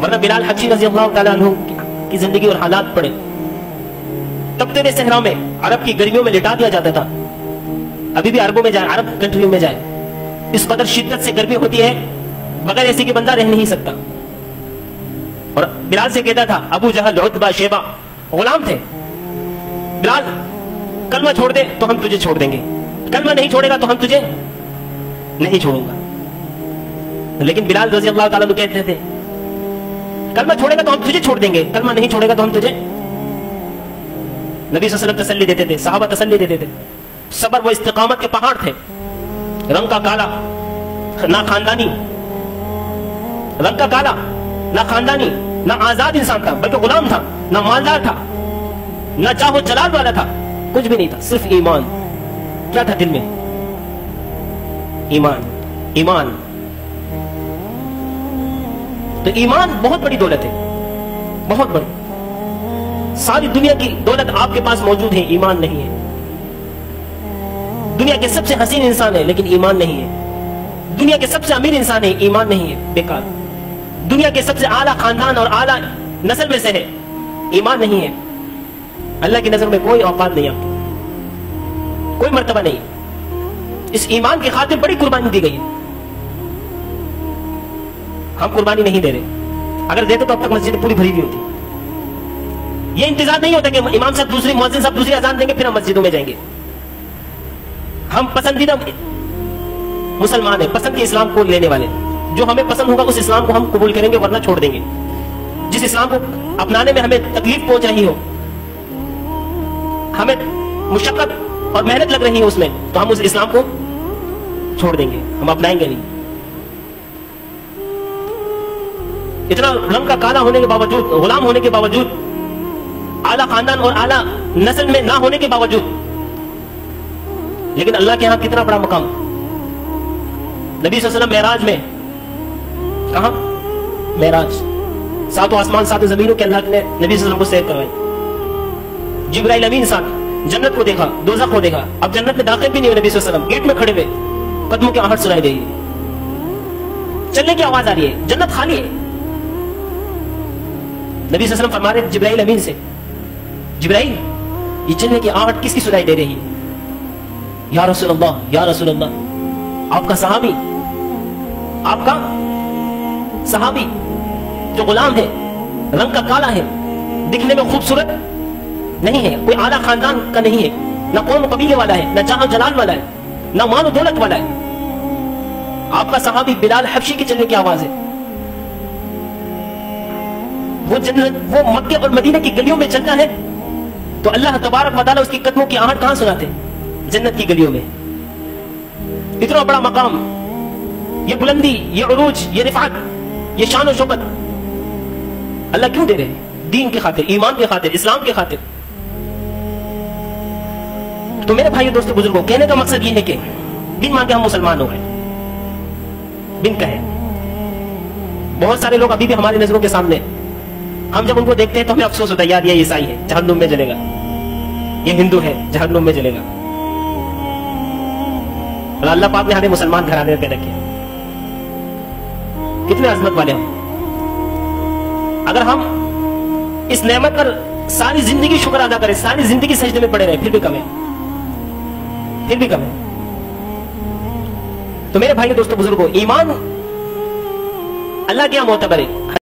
ورنہ بلال حبشی رضی اللہ تعالیٰ عنہ کی زندگی اور حالات پڑے، تپتے ہوئے صحرا میں عرب کی گرمیوں میں لٹا دیا جاتا تھا. ابھی بھی عربوں میں جائے، عرب کنٹریوں میں جائے، اس قدر شدت سے گرمی ہوتی ہے، بغیر ایسی کہ بندہ رہ نہیں سکتا. اور بلال سے کہتا تھا، ابو جہل، عتبہ، شیبہ غلام تھے، بلال کلمہ چھوڑ دے تو ہم تجھے چھوڑ دیں گے، کلمہ نہیں چھوڑے گا تو ہم تجھے نہیں چھوڑوں گا. لیکن بلال رضی اللہ تعالیٰ عنہ کہتے تھے، کلمہ چھوڑے گا تو ہم تجھے چھوڑ دیں گے، کلمہ نہیں چھوڑے گا تو ہم تجھے. نبی صلی اللہ علیہ وسلم تسلی دیتے تھے، صحابہ تسلی دیتے تھے. صبر و استقامت کے پہاڑ تھے. رنگ کا کالا، نہ خاندانی، رنگ کا کالا، نہ خاندانی، نہ آزاد انسان تھا بلکہ غلام تھا، نہ مالدار تھا، نہ چاہو جلال والا تھا، کچھ بھی نہیں تھا، صرف ایمان. کیا تھا دل میں؟ ایمان. ایمان تو ایمان بہت بڑی دولت ہے، بہت بڑی. ساری دنیا کی دولت آپ کے پاس موجود ہے، ایمان نہیں ہے. دنیا کے سب سے حسین انسان ہے لیکن ایمان نہیں ہے. دنیا کے سب سے امیر انسان ہے، ایمان نہیں ہے، بیکار. دنیا کے سب سے اعلیٰ خاندان اور اعلیٰ نسل میں سے ہے، ایمان نہیں ہے. اللہ کی نظر میں کوئی اوقات نہیں، آپ کی کوئی مرتبہ نہیں. اس ایمان کی خاطر بڑی قربانی دی گئی ہے. ہم قربانی نہیں دے رہے. اگر دیتے تو اب تک مسجد پوری بھری ہوئی ہوتی. یہ انتظار نہیں ہوتا کہ امام صاحب دوسری، مؤذن صاحب دوسری اذان دیں گے پھر ہم مسجدوں میں جائیں گے. ہم پسندیدہ مسلمان ہیں، پسند کے اسلام کو لینے والے. جو ہمیں پسند ہوگا اس اسلام کو ہم قبول کریں گے، ورنہ چھوڑ دیں گے. جس اسلام کو اپنانے میں ہمیں تکلیف پہنچ رہی ہو، ہمیں مشقت اور محنت لگ رہی ہے اس میں، تو ہم اس اسلام کو چھوڑ دیں گے، ہم اپنائیں گے نہیں. اتنا رنگ کا کالا ہونے کے باوجود، غلام ہونے کے باوجود، اعلیٰ خاندان اور اعلیٰ نسل میں نہ ہونے کے باوجود، لیکن اللہ کے ہاں کتنا بڑا مقام. نبی صلی اللہ علیہ وسلم معراج میں، کہاں معراج، ساتوں آسمان ساتوں زمینوں کے اللہ نے نبی صلی اللہ علیہ وسلم کو سیر کروائی. جبرائیل امین ساتھ جنت کو دیکھا، دوزخ کو دیکھا. اب جنت میں داخل بھی نہیں ہوئے نبی صلی اللہ علیہ وسلم، گیٹ میں کھڑے ہوئے، قدموں کی آہٹ سنائی دے رہی ہے، چلنے کی آواز آ رہی ہے، جنت خالی ہے. نبی صلی اللہ علیہ وسلم فرما رہے جبرائیل امین سے، جبرائیل یہ چلنے کی آہٹ کس کی سنائی دے رہی ہے؟ یا رسول اللہ، یا رسول اللہ، آپ کا صحابی، آپ کا صحابی جو غلام ہے، رنگ کا کالا ہے، دکھنے میں خوبصورت نہیں ہے، کوئی اعلیٰ خاندان کا نہیں ہے، نہ قوم و قبیلے والا ہے، نہ جاہ و جلال والا ہے، نہ مال و دولت والا ہے. آپ کا صحابی بلال حبشی کی چلنے کی آواز ہے. وہ جنت، وہ مکے اور مدینہ کی گلیوں میں چلتا ہے تو اللہ تبارک و تعالیٰ اس کی قدموں کی آہٹ کہاں سناتے ہیں؟ جنت کی گلیوں میں. اتنا بڑا مقام، یہ بلندی، یہ عروج، یہ رفعت، یہ شان و شوکت اللہ کیوں دے رہے ہیں؟ دین کی خاطر، ایمان کی خاطر، اسلام کی خاطر. تو میرے بھائیو، دوستو، بزرگوں، کہنے کا مقصد یہ ہے کہ بن مانگے ہم مسلمان ہو گئے، بن کہے. بہت سارے لوگ ابھی بھی ہماری نظروں کے سامنے، ہم جب ان کو دیکھتے ہیں تو ہمیں افسوس ہوتا ہے، یار یہ عیسائی ہے، جہنم میں جلے گا، یہ ہندو ہے، جہنم میں جلے گا. اور اللہ پاک نے ہمیں مسلمان گھرانے میں پیدا کیا. کتنے عظمت والے ہم. اگر ہم اس نعمت پر ساری زندگی شکر ادا کریں، ساری زندگی سجدے میں پڑے رہے، پھر بھی کم ہے، پھر بھی کم ہے. تو میرے بھائی دوستو بزرگوں، ایمان اللہ کے یہاں معتبر ہے.